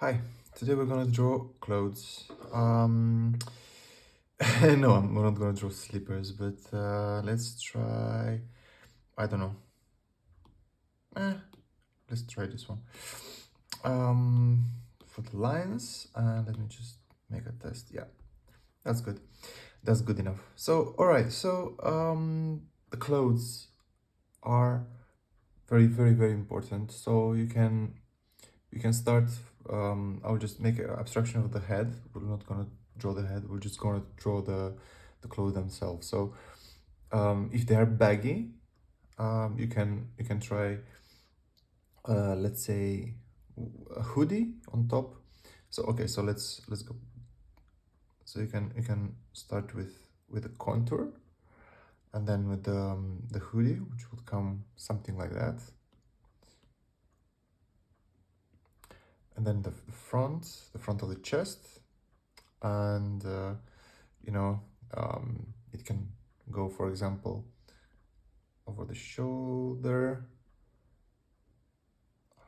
Hi, today we're gonna draw clothes. No, I'm not gonna draw slippers, but let's try. I don't know. Eh, let's try this one. For the lines, let me just make a test. Yeah, that's good. That's good enough. So, all right. So, the clothes are very, very, very important. So you can start. I'll just make an abstraction of the head. We're not gonna draw the head. We're just gonna draw the clothes themselves. So if they are baggy, you can try let's say a hoodie on top. So okay, so let's go. So you can start with a contour, and then with the hoodie, which would come something like that, and then the front of the chest, and you know it can go, for example, over the shoulder,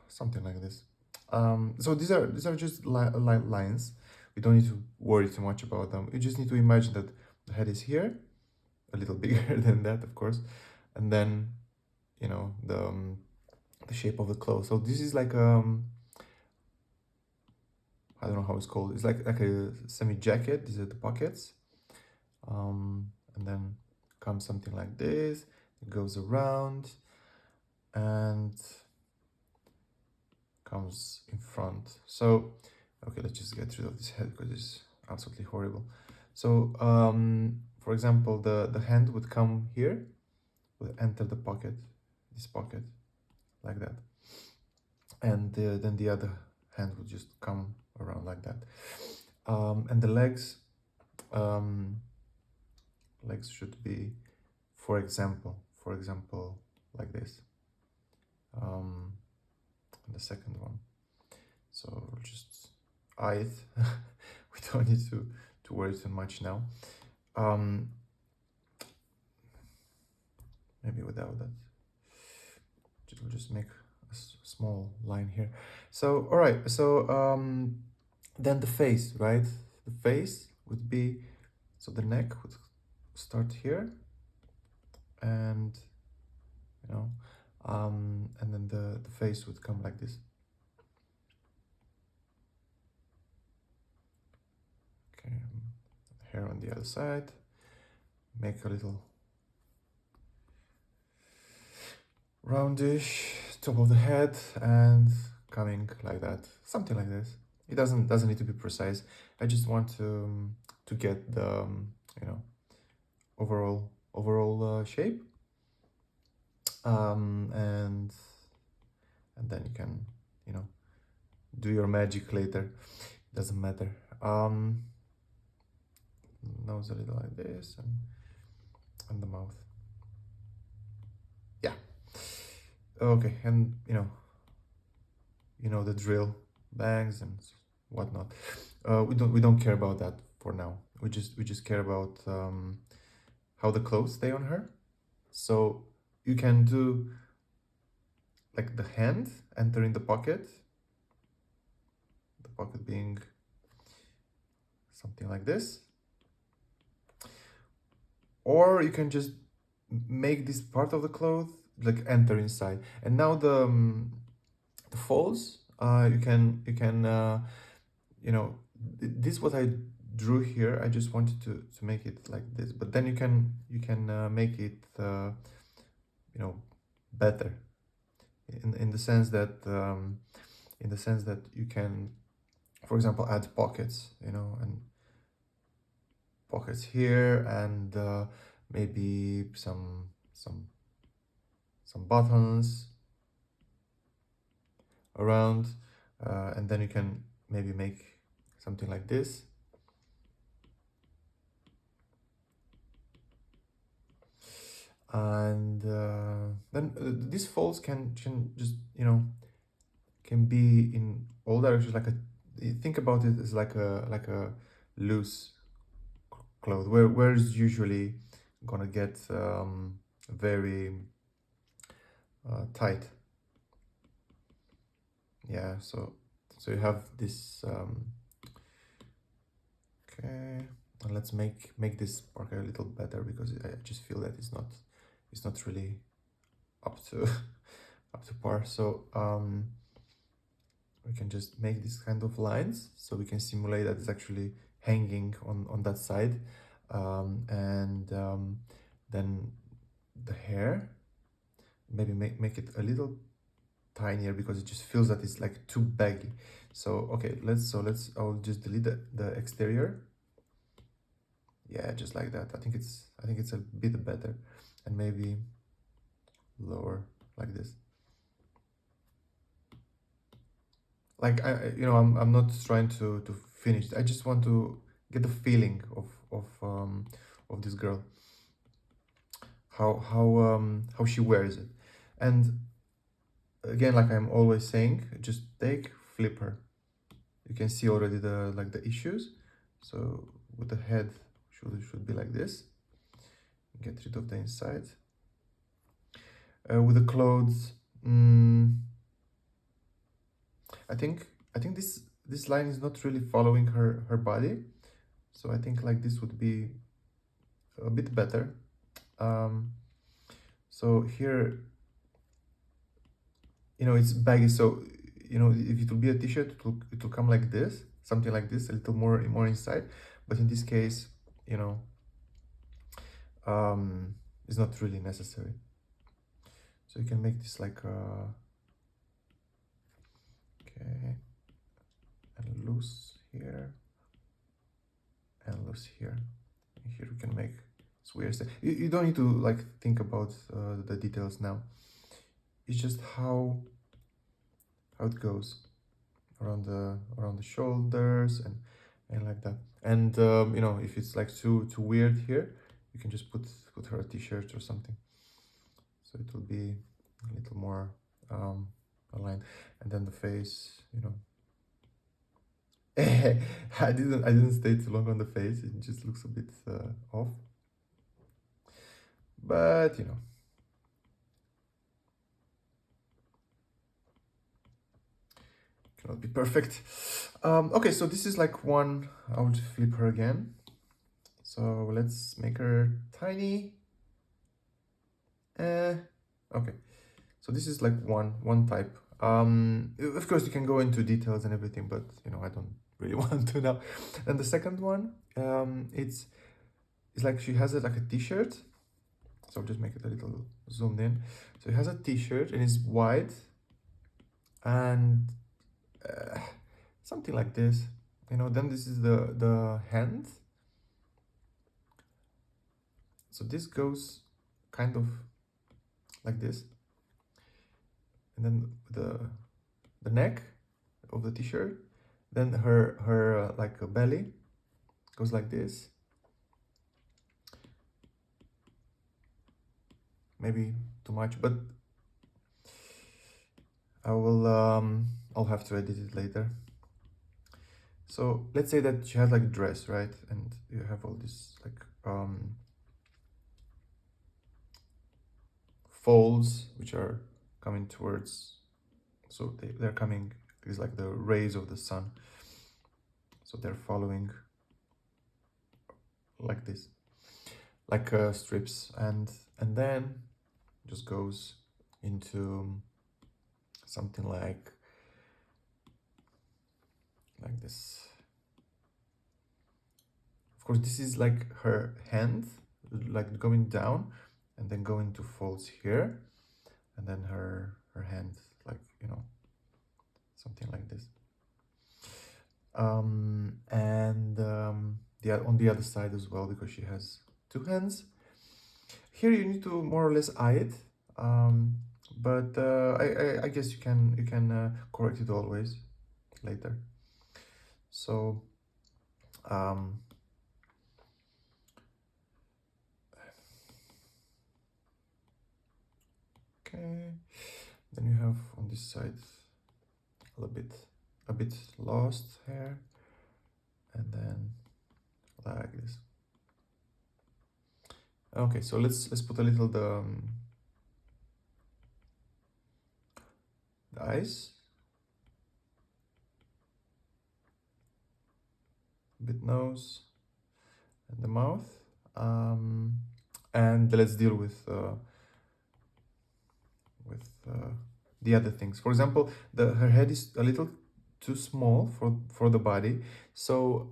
something like this. So these are just lines. We don't need to worry too much about them. You just need to imagine that the head is here, a little bigger than that, of course, and then the shape of the clothes. So this is like I don't know how it's called. It's like a semi jacket. These are the pockets, and then comes something like this. It goes around and comes in front. So okay, let's just get rid of this head because it's absolutely horrible. So for example, the hand would come here, would enter the pocket, this pocket, like that, and then the other hand would just come around like that. And the um, legs should be, for example, like this. And the second one. So we'll just eye it. We don't need to worry too much now. Um, Maybe without that, we'll just make a small line here. So all right. So then the face, right? The face would be, so the neck would start here, and you know, and then the face would come like this. Okay, hair on the other side. Make a little roundish top of the head and coming like that, something like this. It doesn't need to be precise. I just want to get the you know overall shape, and then you can you know do your magic later. Doesn't matter. Nose a little like this, and the mouth. Yeah. Okay, and the drill, bangs and whatnot. We don't care about that for now. We just care about how the clothes stay on her. So you can do like the hand entering the pocket being something like this, or you can just make this part of the cloth like enter inside. And now the folds, this what I drew here. I just wanted to make it like this, but then you can make it better in the sense that you can, for example, add pockets, and pockets here, and maybe some buttons around, and then you can maybe make something like this. And then these folds can just can be in all directions, like a, you think about it as like a loose cloth, where is usually gonna get very tight. Yeah, so So you have this. Okay, and let's make this sparkle a little better, because I just feel that it's not really up to up to par. So we can just make these kind of lines, so we can simulate that it's actually hanging on that side, and then the hair, maybe make it a little tinier, because it just feels that it's like too baggy. So okay, I'll just delete the exterior. Yeah, just like that. I think it's a bit better, and maybe lower like this. Like I'm not trying to finish. I just want to get the feeling of this girl, how she wears it. And again, like I'm always saying, just flip her. You can see already the issues. So with the head, should be like this. Get rid of the inside. With the clothes, I think this line is not really following her body. So I think like this would be a bit better. So here, it's baggy. So if it will be a t-shirt, it will come like this, something like this, a little more inside. But in this case, you know, it's not really necessary. So you can make this like okay, and loose here, and loose here. And here we can make it's weird. You don't need to like think about the details now. It's just how it goes around the shoulders and like that. And if it's like too weird here, you can just put her a t-shirt or something, so it will be a little more aligned. And then the face, I didn't stay too long on the face. It just looks a bit off, but cannot be perfect. Okay, so this is like one. I will flip her again. So let's make her tiny. Okay, so this is like one type. Of course you can go into details and everything, but I don't really want to now. And the second one, it's like she has it like a t-shirt. So I'll just make it a little zoomed in. So it has a t-shirt and it's white, and something like this. Then this is the hand. So this goes kind of like this, and then the neck of the t-shirt, then her like a belly goes like this. Maybe too much, but I'll have to edit it later. So let's say that she has like a dress, right? And you have all this like folds which are coming towards, so they're coming, is like the rays of the sun, so they're following like this, like strips, and then just goes into something like this. Of course, this is like her hand, like going down and then going to folds here, and then her hand, like something like this. And on the other side as well, because she has two hands. Here you need to more or less eye it, but I guess you can correct it always later. So okay, then you have on this side a bit lost hair, and then like this. Okay, so let's put a little the eyes. a bit nose and the mouth. And let's deal with the other things. For example, her head is a little too small for the body, so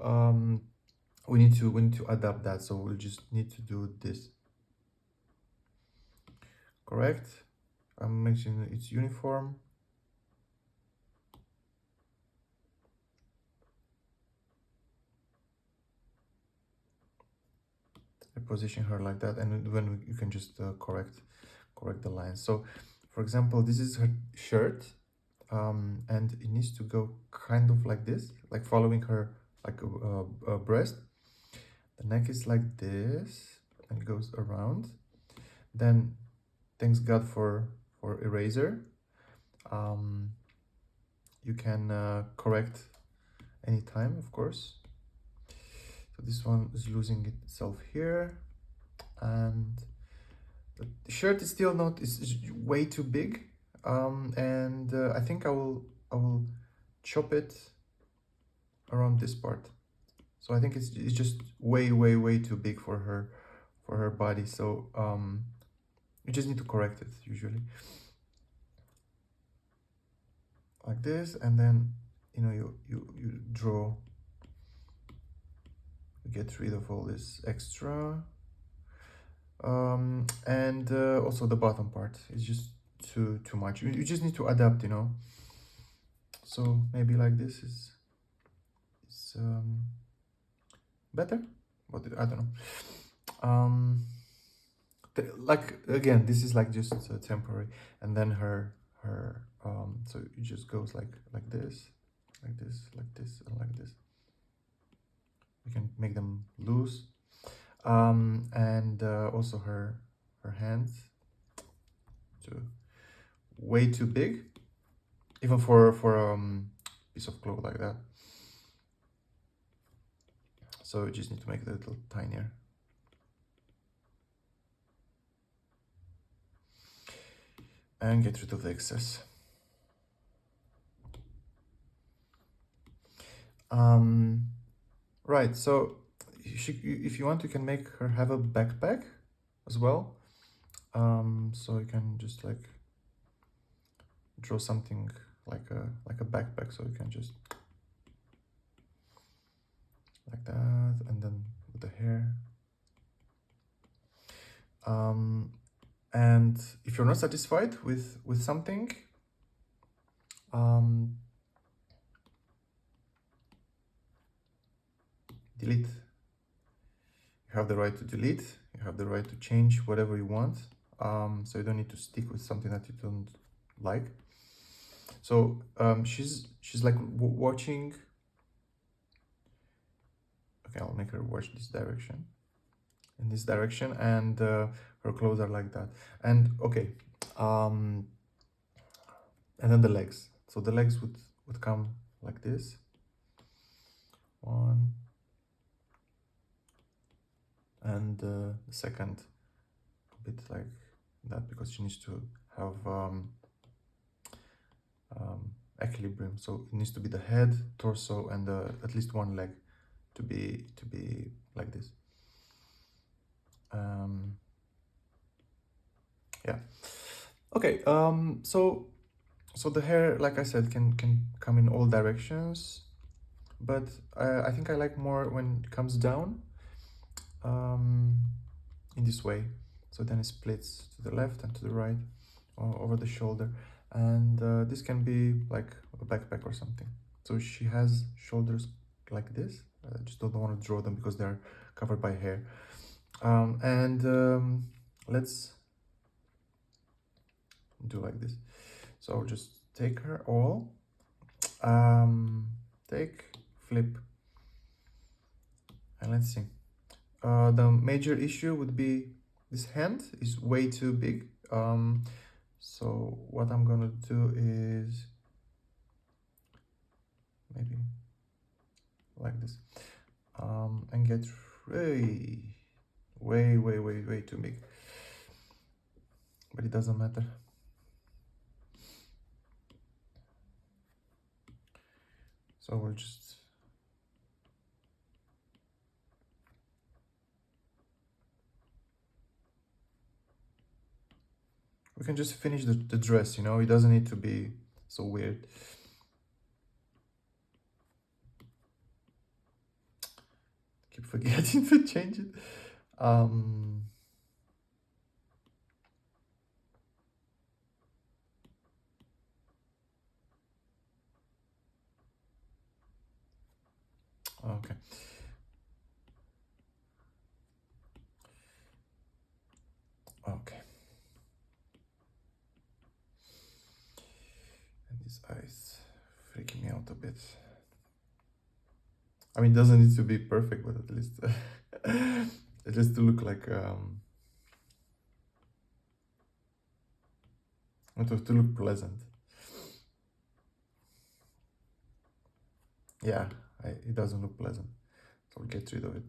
we need to adapt that. So we'll just need to do this. Correct. I'm making it's uniform. I position her like that, and when you can just correct the lines. So, for example, this is her shirt, and it needs to go kind of like this, like following her like a breast. The neck is like this and goes around. Then, thanks God for eraser. You can correct anytime, of course. So this one is losing itself here, and the shirt is still not is way too big, and I think I will chop it around this part. So I think it's just way too big for her body. So you just need to correct it usually like this, and then you draw. You get rid of all this extra. And also the bottom part is just too much. You just need to adapt, so maybe like this is better, but I don't know. Like again, this is like just temporary, and then her so it just goes like this, like this, like this, and like this. You can make them loose, and also her hands too way too big, even for piece of cloth like that. So you just need to make it a little tinier. And get rid of the excess. Right, so if you want, you can make her have a backpack as well. So you can just like draw something like a backpack, so you can just like that, and then with the hair. And if you're not satisfied with something, delete. You have the right to delete. You have the right to change whatever you want. So you don't need to stick with something that you don't like. So she's like watching. Okay, I'll make her watch this direction. In this direction, and her clothes are like that. And okay, and then the legs. So the legs would come like this. One. And the second a bit like that, because she needs to have equilibrium. So it needs to be the head, torso, and at least one leg to be like this. Yeah. Okay. So the hair, like I said, can come in all directions, but I think I like more when it comes down in this way. So then it splits to the left and to the right, over the shoulder, and this can be like a backpack or something. So she has shoulders like this. I just don't want to draw them because they're covered by hair. And let's do like this. So I'll just take her all, take, flip, and let's see. The major issue would be this hand is way too big. So what I'm gonna do is maybe like this, and get way too big, but it doesn't matter. So we'll just we can just finish the dress, you know, it doesn't need to be so weird. Keep forgetting to change it. Okay. Okay. And these eyes freaking me out a bit. I mean, it doesn't need to be perfect, but at least at least to look like to look pleasant. Yeah, it doesn't look pleasant, so we'll get rid of it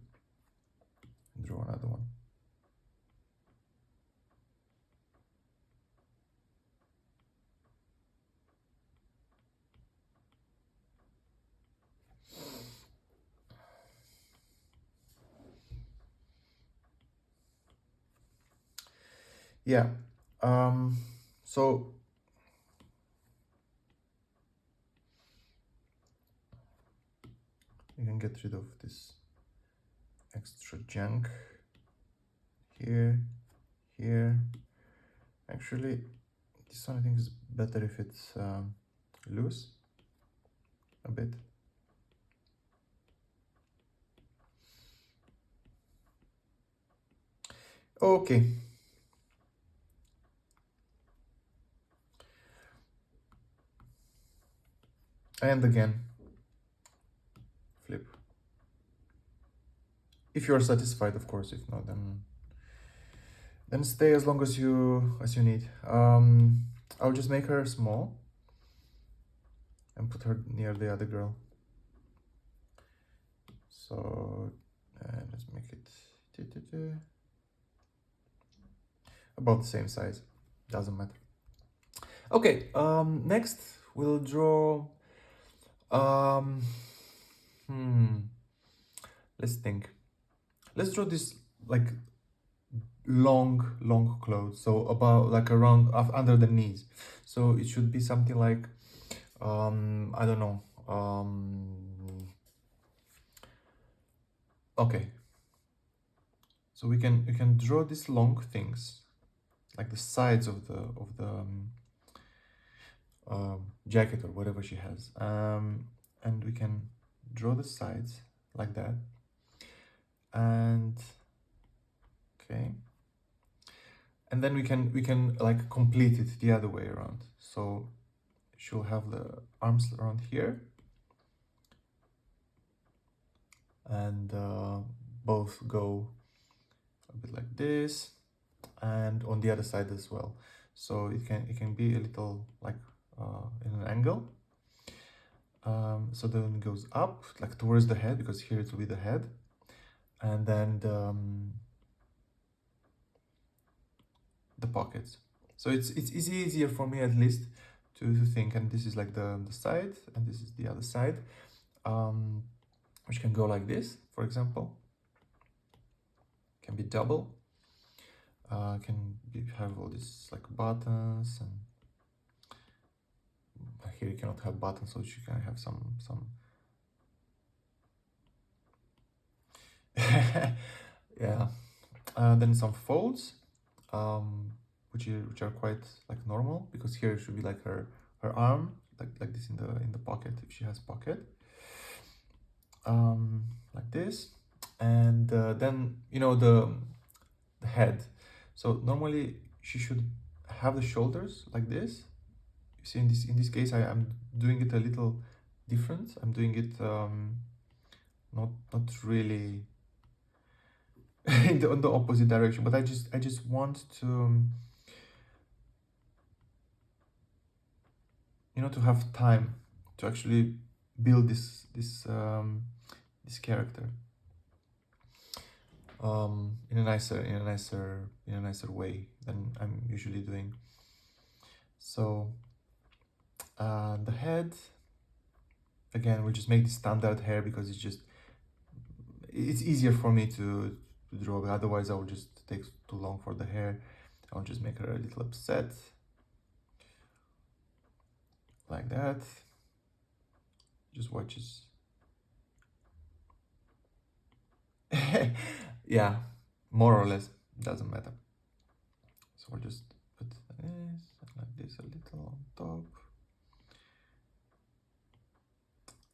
and draw another one. Yeah. So you can get rid of this extra junk here, here. Actually, this one I think is better if it's loose a bit. Okay. And again, flip. If you're satisfied, of course. If not, then stay as long as you need. I'll just make her small and put her near the other girl. So let's make it about the same size. Doesn't matter. Okay. Next we'll draw. Let's think. Let's draw this like long clothes, so about like around under the knees, so it should be something like I don't know, okay, so we can draw these long things like the sides of the jacket or whatever she has, and we can draw the sides like that, and okay, and then we can like complete it the other way around. So she'll have the arms around here, and both go a bit like this, and on the other side as well. So it can be a little like in an angle. So then it goes up like towards the head, because here it will be the head, and then the pockets. So it's easier for me at least to think, and this is like the side, and this is the other side, which can go like this, for example. Can be double. Have all these like buttons, and here you cannot have buttons, so you can have some yeah. Then some folds, which are quite like normal, because here it should be like her arm, like this in the pocket, if she has pocket, like this, and then you know the head. So normally she should have the shoulders like this. You see, in this case, I'm doing it a little different. I'm doing it not really in the opposite direction, but I just want to you know, to have time to actually build this character in a nicer way than I'm usually doing. So the head, again, we'll just make the standard hair, because it's easier for me to draw, but otherwise I will just take too long for the hair. I'll just make her a little upset, like that. Just watches. Yeah, more or less, doesn't matter. So we'll just put this a little on top.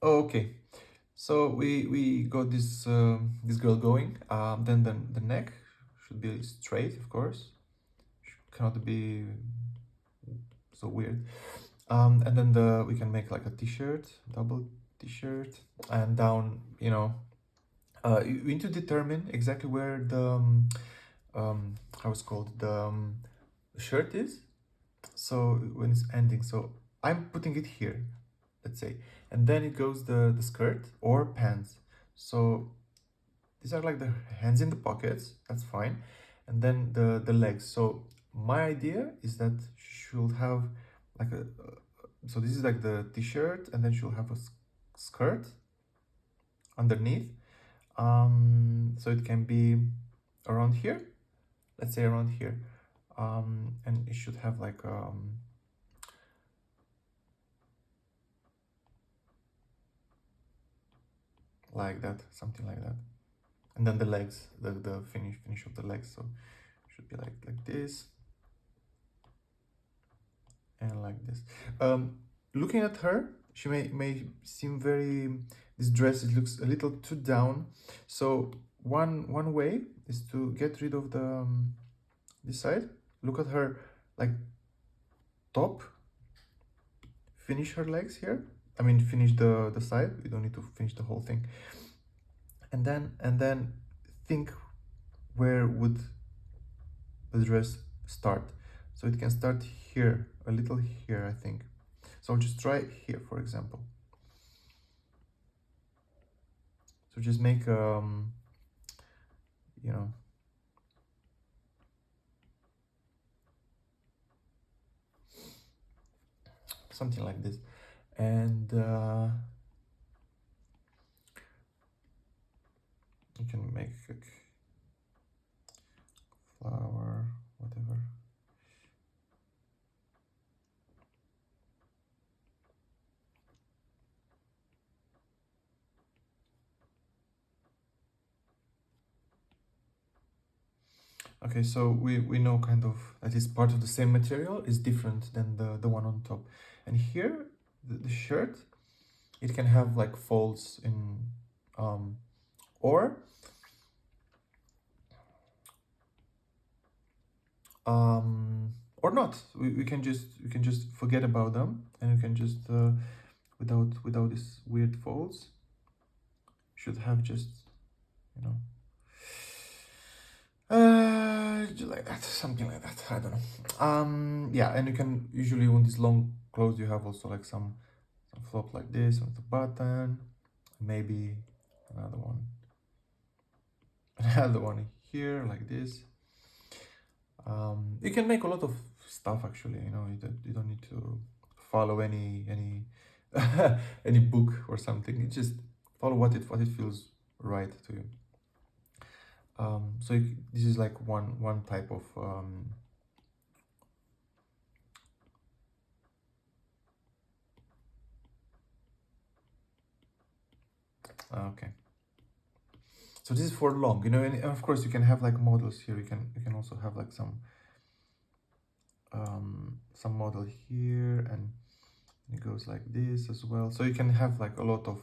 Okay, so we got this girl going. Then the neck should be straight, of course. Cannot be so weird. And then we can make like a t-shirt, double t-shirt, and down, we need to determine exactly where the how it's called, the shirt is. So when it's ending, so I'm putting it here, let's say, and then it goes the skirt or pants. So these are like the hands in the pockets, that's fine, and then the legs. So my idea is that she'll have like a so this is like the t-shirt, and then she'll have a skirt underneath. So it can be around here, let's say around here, and it should have like that, something like that. And then the legs, the finish of the legs, so should be like this and like this. Looking at her, she may seem very, this dress, it looks a little too down. So one way is to get rid of the this side. Look at her like top, finish her legs here. I mean, finish the side. We don't need to finish the whole thing. And then think, where would the dress start? So it can start here, a little here, I think. So I'll just try here, for example. So just make you know, something like this. And you can make like flower, whatever. Okay, so we know kind of that is part of the same material, is different than the one on top. And here, the shirt, it can have like folds in, or not. We can just forget about them, and you can just without these weird folds, should have just, you know, like that, something like that, I don't know. Yeah, and you can usually, on these long clothes, you have also like some flop like this with the button, maybe another one another one here like this. You can make a lot of stuff, actually, you don't need to follow any any book or something. You just follow what it feels right to you. So this is like one type of okay. So this is for long, and of course you can have like models here. You can also have like some model here, and it goes like this as well. So you can have like a lot of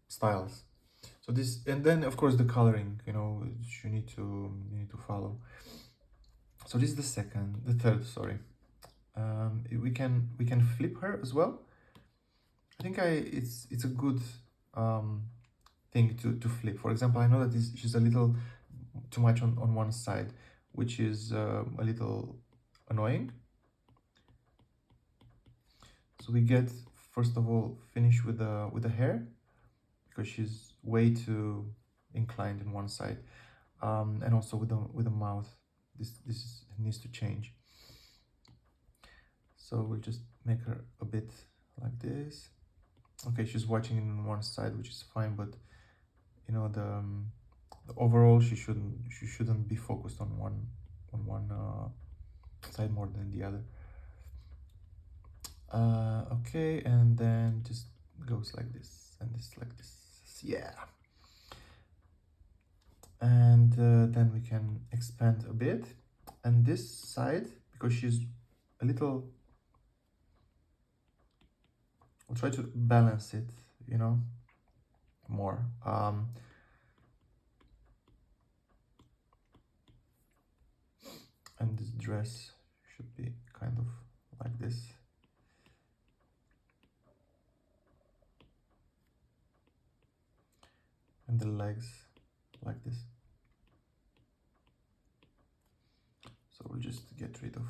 styles. So this, and then of course the coloring, which you need to follow. So this is the third, sorry. We can flip her as well. I think it's a good thing to flip. For example, I know that she's a little too much on one side, which is a little annoying. So we get, first of all, finish with the hair, because she's way too inclined in one side, and also with the mouth. This needs to change. So we'll just make her a bit like this. Okay, she's watching in one side, which is fine, but the overall she shouldn't be focused on one side more than the other. Okay, and then just goes like this and this like this. Yeah. And then we can expand a bit, and this side, because she's a little, we'll try to balance it, you know, more. And this dress should be kind of like this. And the legs like this. So we'll just get rid of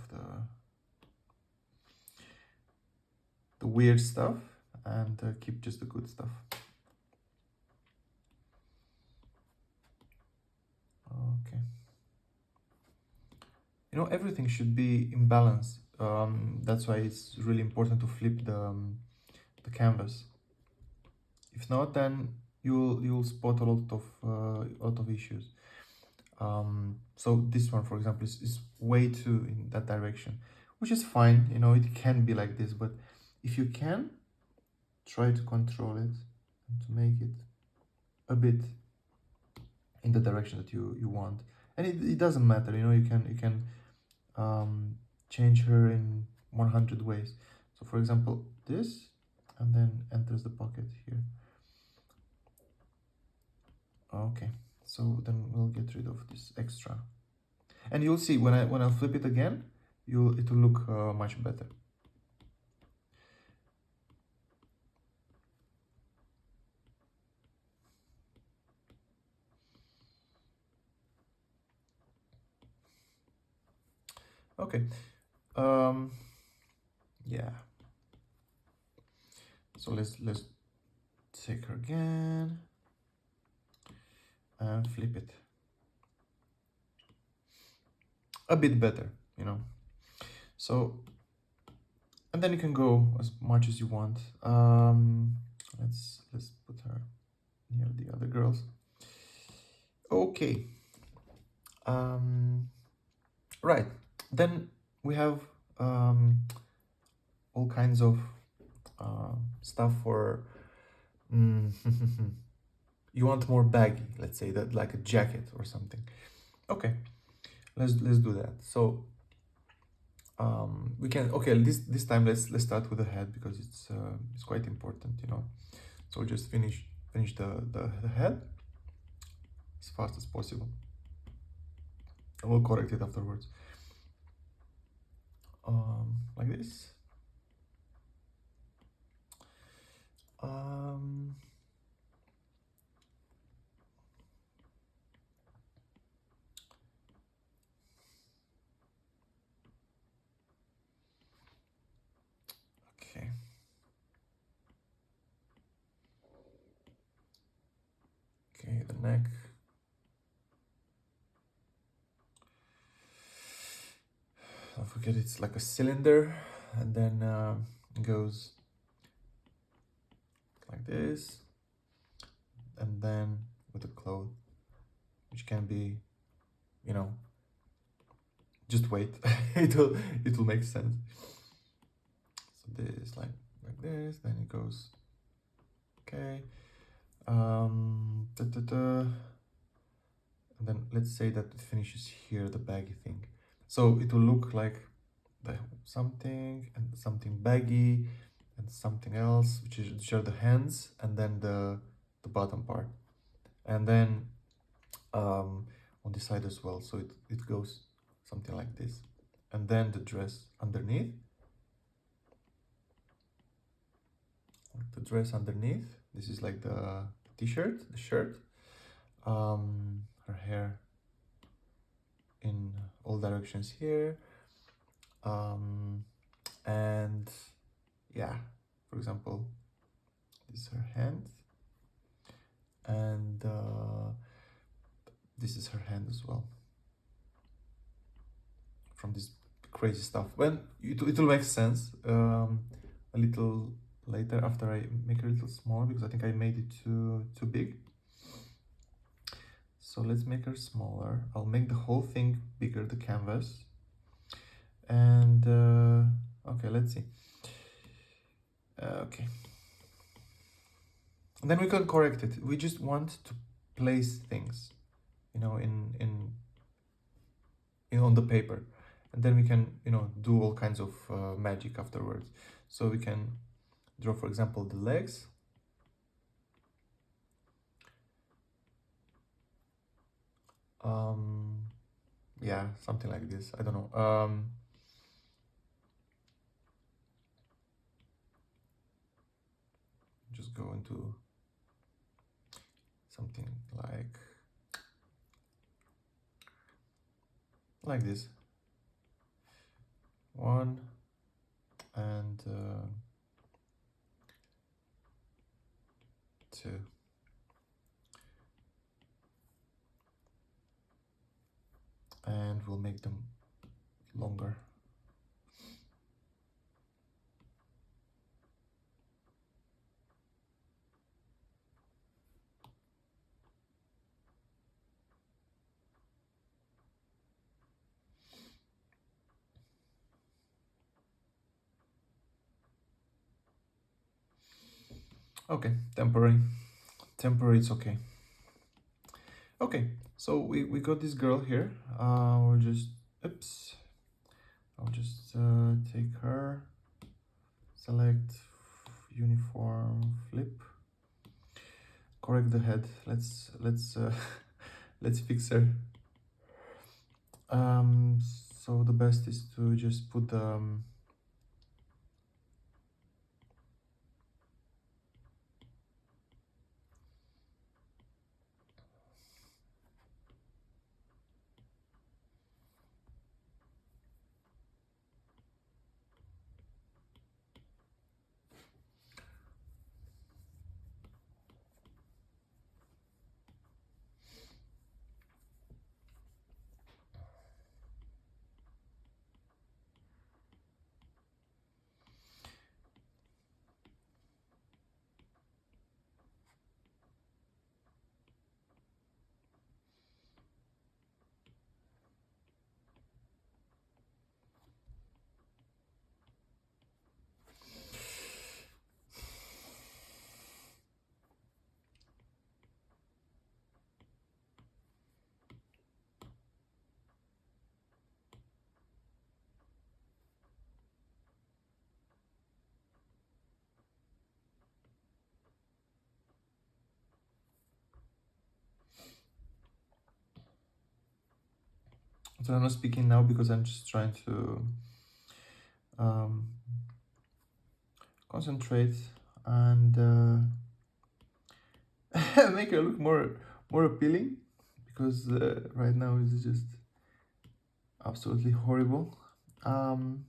the weird stuff and keep just the good stuff. Okay. You know, everything should be in balance. That's why it's really important to flip the canvas. If not, then you'll spot a lot of issues. So this one, for example, is way too in that direction, which is fine. You know, it can be like this, but if you can, try to control it and to make it a bit in the direction that you want. And it doesn't matter, you know, you can change her in 100 ways. So for example, this, and then enters the pocket here. Okay, so then we'll get rid of this extra, and you'll see when I flip it again, it will look much better. Okay, yeah. So let's take her again and flip it a bit better, you know. So, and then you can go as much as you want. Let's put her near the other girls. Okay. Right. Then we have all kinds of stuff for. You want more baggy, let's say that, like a jacket or something. Okay, let's do that. So we can, okay, this time let's start with the head, because it's quite important, you know. So just finish the head as fast as possible, and we'll correct it afterwards. Like this. Okay. Okay, the neck. Don't forget it's like a cylinder, and then it goes like this, and then with a cloth, which can be, you know, just wait. It'll make sense. So this like this, then it goes. Okay. And then let's say that it finishes here, the baggy thing. So it will look like something and something baggy and something else, which are the hands, and then the bottom part, and then on the side as well. So it goes something like this, and then the dress underneath. This is like the t-shirt, the shirt. Her hair in all directions here. And yeah, for example, this is her hand, and this is her hand as well, from this crazy stuff. When it will make sense a little later, after I make it a little smaller, because I think I made it too big. So let's make her smaller. I'll make the whole thing bigger, the canvas. And okay, let's see. Okay. And then we can correct it. We just want to place things, you know, in on the paper, and then we can, you know, do all kinds of magic afterwards. So we can draw, for example, the legs. Yeah, something like this. I don't know. Just go into something like this. One and two. And we'll make them longer. Okay, temporary. Temporary, it's okay. Okay, so we got this girl here. We'll just, oops. I'll just take her, select uniform, flip, correct the head. Let's let's fix her. So the best is to just put so I'm not speaking now because I'm just trying to um, concentrate and make her look more appealing, because right now it's just absolutely horrible. And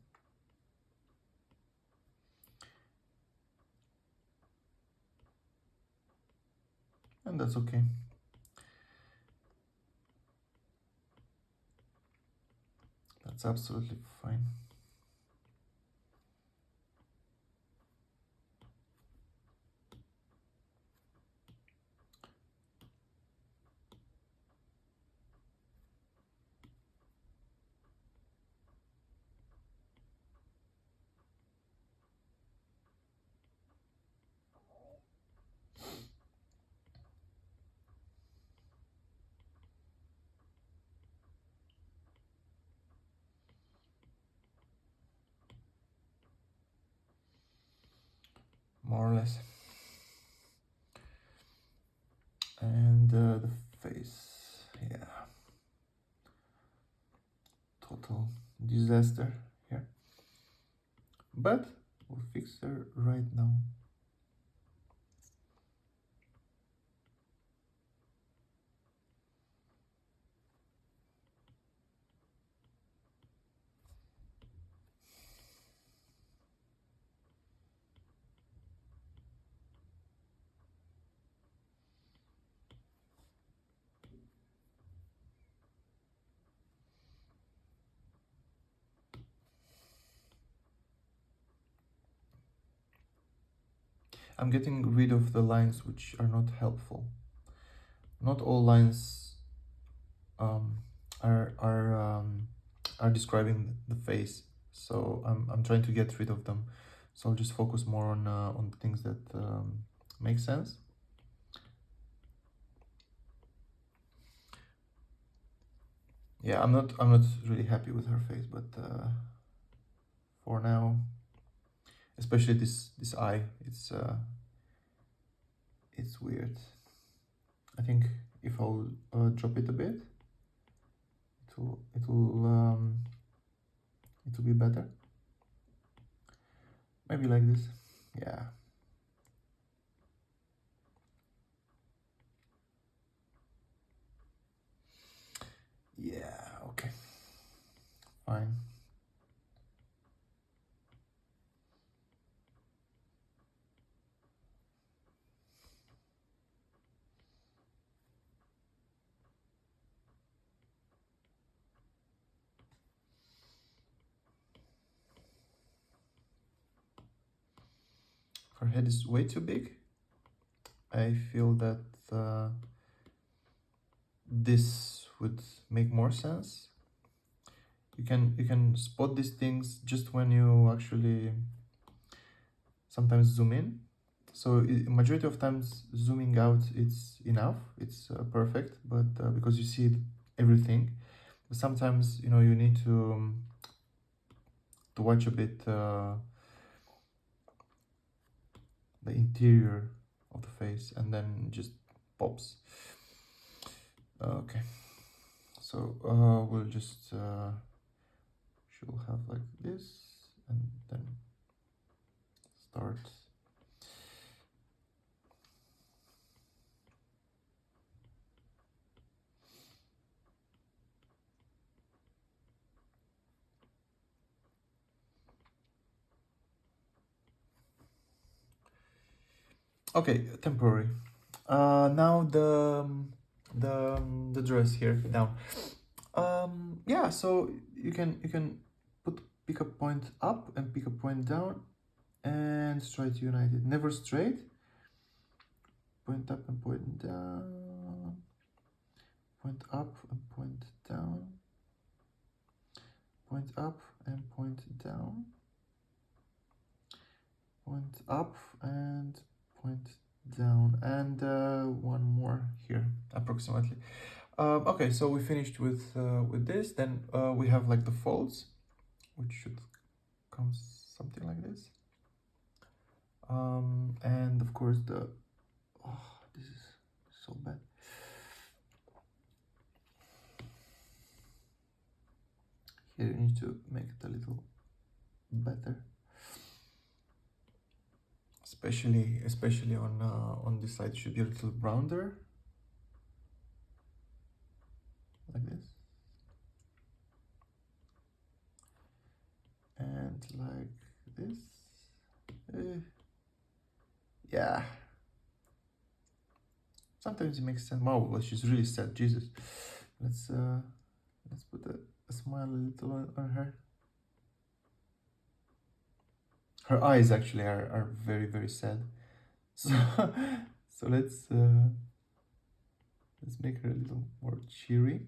that's okay. That's absolutely fine. More or less. And the face, yeah, total disaster here, but we'll fix her right now. I'm getting rid of the lines which are not helpful. Not all lines um, are are um, are describing the face. So I'm trying to get rid of them. So I'll just focus more on things that make sense. Yeah, I'm not really happy with her face, but for now, especially this eye, it's weird. I think if I'll drop it a bit, it will be better. Maybe like this. Yeah. Yeah. Okay. Fine. Her head is way too big. I feel that this would make more sense. You can spot these things just when you actually sometimes zoom in. So majority of times zooming out it's enough, it's perfect, but because you see everything. But sometimes you need to watch a bit the interior of the face, and then just pops. Okay, so we'll just she'll have like this, and then start. Okay, temporary. Now the dress here down. Yeah, so you can pick a point up and pick a point down and try to unite it. Never straight. Point up and point down. Point up and point down. Point up and point down. Point up and point down, and one more here approximately. Okay, so we finished with this. Then we have like the folds, which should come something like this. And of course this is so bad. Here you need to make it a little better, especially on this side. It should be a little rounder, like this, and like this. Yeah, sometimes it makes sense. Wow, well, she's really sad. Jesus, let's put a smile a little on her. Her eyes actually are very very sad. So so let's make her a little more cheery.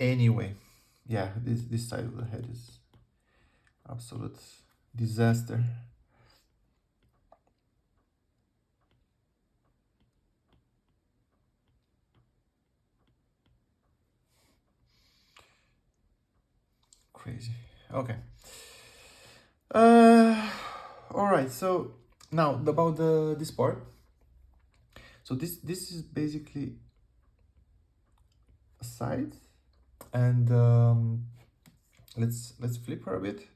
Anyway, yeah, this side of the head is absolute disaster. Crazy. Okay. All right. So now about this part. So this is basically a side. And let's flip her a bit.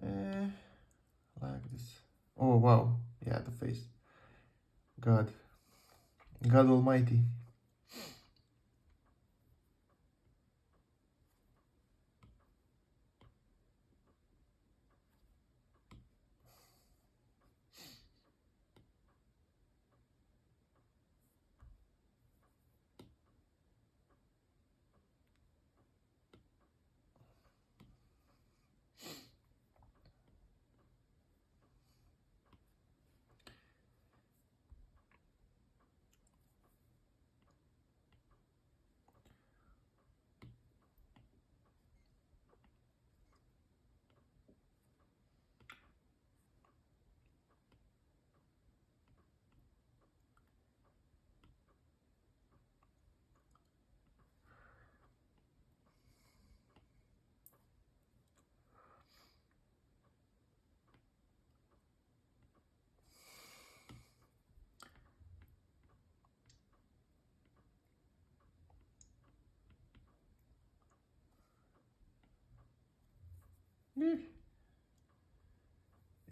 Okay. Like this. Oh wow, yeah, the face. God, God Almighty.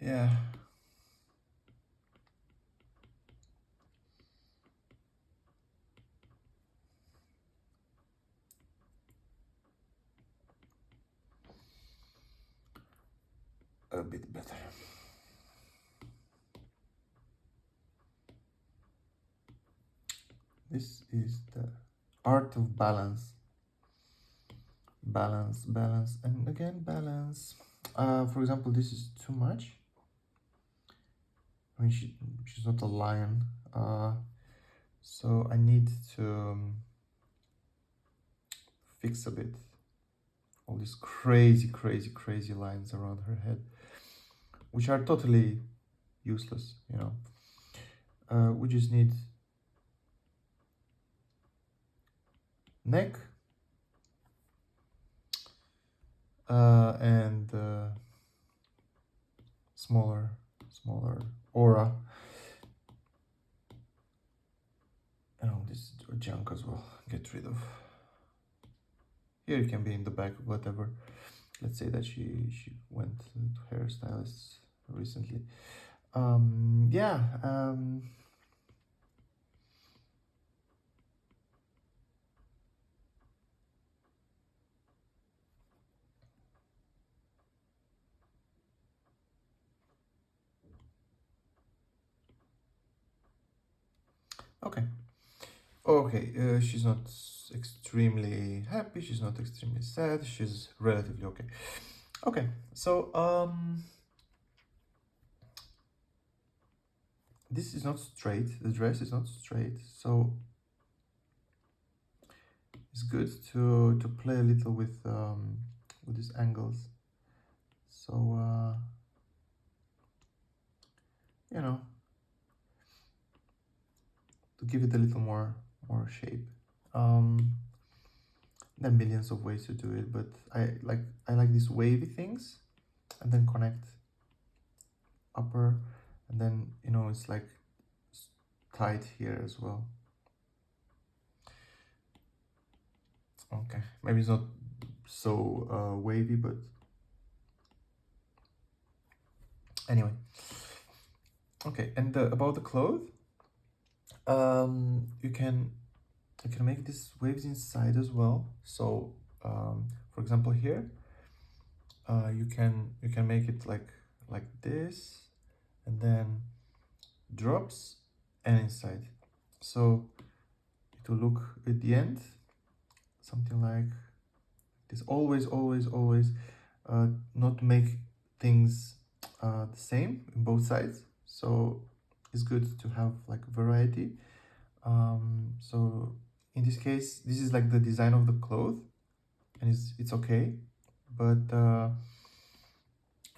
Yeah, a bit better. This is the art of balance. Balance, balance, and again balance. For example, this is too much. I mean, she's not a lion. So I need to fix a bit all these crazy, crazy, crazy lines around her head, which are totally useless, you know. We just need neck and smaller aura. Oh, this junk as well. Get rid of. Here it can be in the back, whatever. Let's say that she went to hairstylists recently. Yeah. Okay. Okay. She's not extremely happy. She's not extremely sad. She's relatively okay. Okay. So this is not straight. The dress is not straight. So it's good to play a little with these angles. So you know, to give it a little more shape. There are millions of ways to do it, but I like these wavy things, and then connect upper, and then you know it's like tight here as well. Okay, maybe it's not so wavy, but anyway. Okay, and about the cloth, you can make these waves inside as well. So for example here, you can make it like this, and then drops and inside. So it will look at the end something like this. Always, always, always not make things the same in both sides. So it's good to have like variety. So in this case, this is like the design of the cloth, and it's okay. But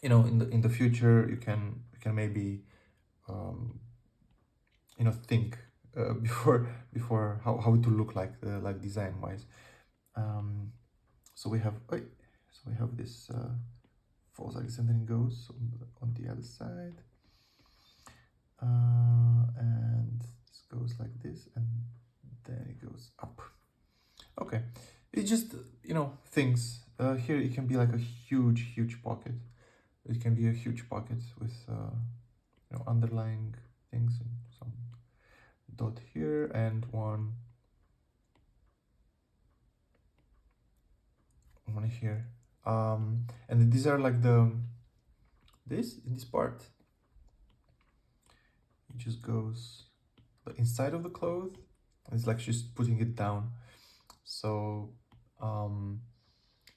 you know, in the future, you can maybe you know, think before how to look like design wise. So we have this false Alexander goes on the other side, and This goes like this, and then it goes up. Okay, it's just, you know, things. Here it can be like a huge pocket. It can be a huge pocket with you know, underlying things and some dot here and one here. And these are like this in this part. It just goes the inside of the cloth. It's like she's putting it down. So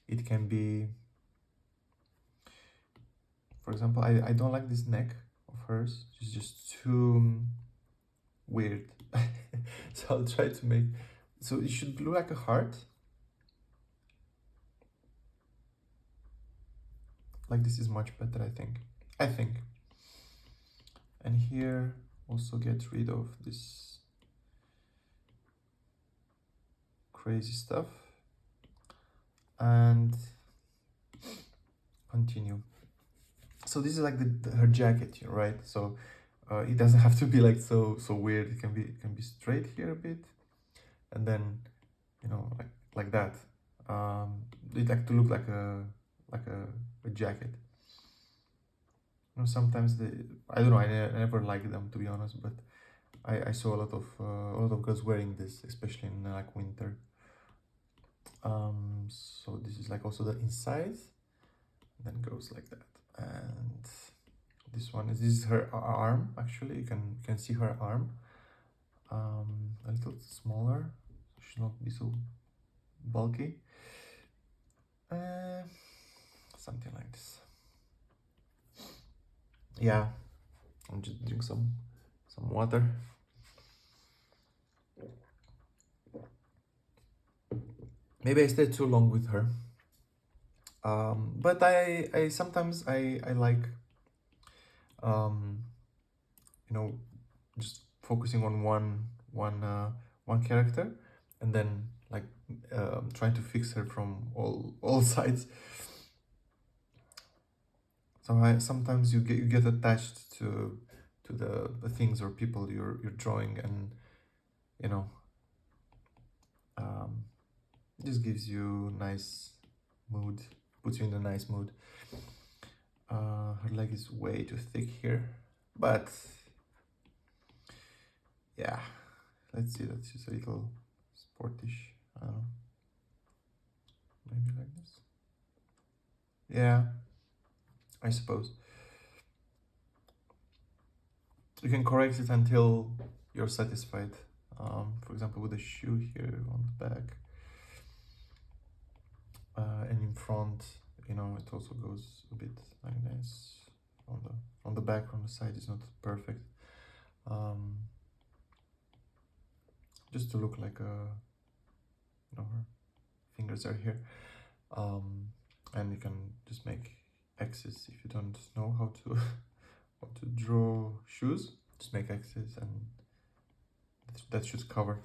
it can be, for example, I don't like this neck of hers. She's just too weird. So I'll try to make, so it should look like a heart. Like this is much better, I think. And here also get rid of this crazy stuff and continue. So this is like her jacket here, right? So it doesn't have to be like so weird. It can be straight here a bit, and then, you know, like that. It like to look like a jacket. You know, sometimes I don't know. I never liked them, to be honest, but I saw a lot of girls wearing this, especially in like winter. So this is like also the inside, then goes like that, and this is her arm. Actually, you can see her arm, a little smaller, should not be so bulky, something like this. Yeah, I'm just drink some water. Maybe I stayed too long with her, but I sometimes I like you know, just focusing on one character, and then like trying to fix her from all sides. So sometimes you get attached to the things or people you're drawing, and you know, this gives you nice mood, puts you in a nice mood. Her leg is way too thick here, but yeah, let's see, that's just a little sportish. I don't know, maybe like this. Yeah, I suppose you can correct it until you're satisfied. For example, with the shoe here on the back, and in front, you know, it also goes a bit like this. On the back, on the side is not perfect. Just to look like a, you know, her fingers are here. And you can just make X's if you don't know how to how to draw shoes. Just make X's, and that should cover.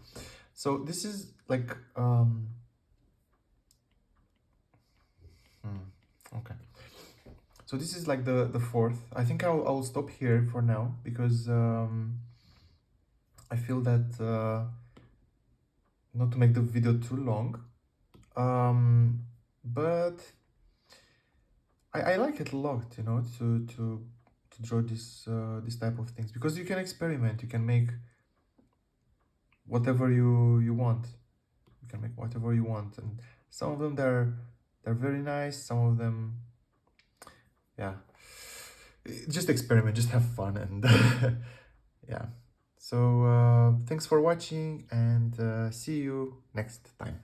So this is like okay. So this is like the fourth. I think I'll stop here for now, because I feel that not to make the video too long, but I like it a lot, you know, to draw this type of things, because you can experiment. You can make whatever you want. You can make whatever you want, and some of them they're very nice. Some of them, yeah, just experiment, just have fun, and yeah. So thanks for watching, and see you next time.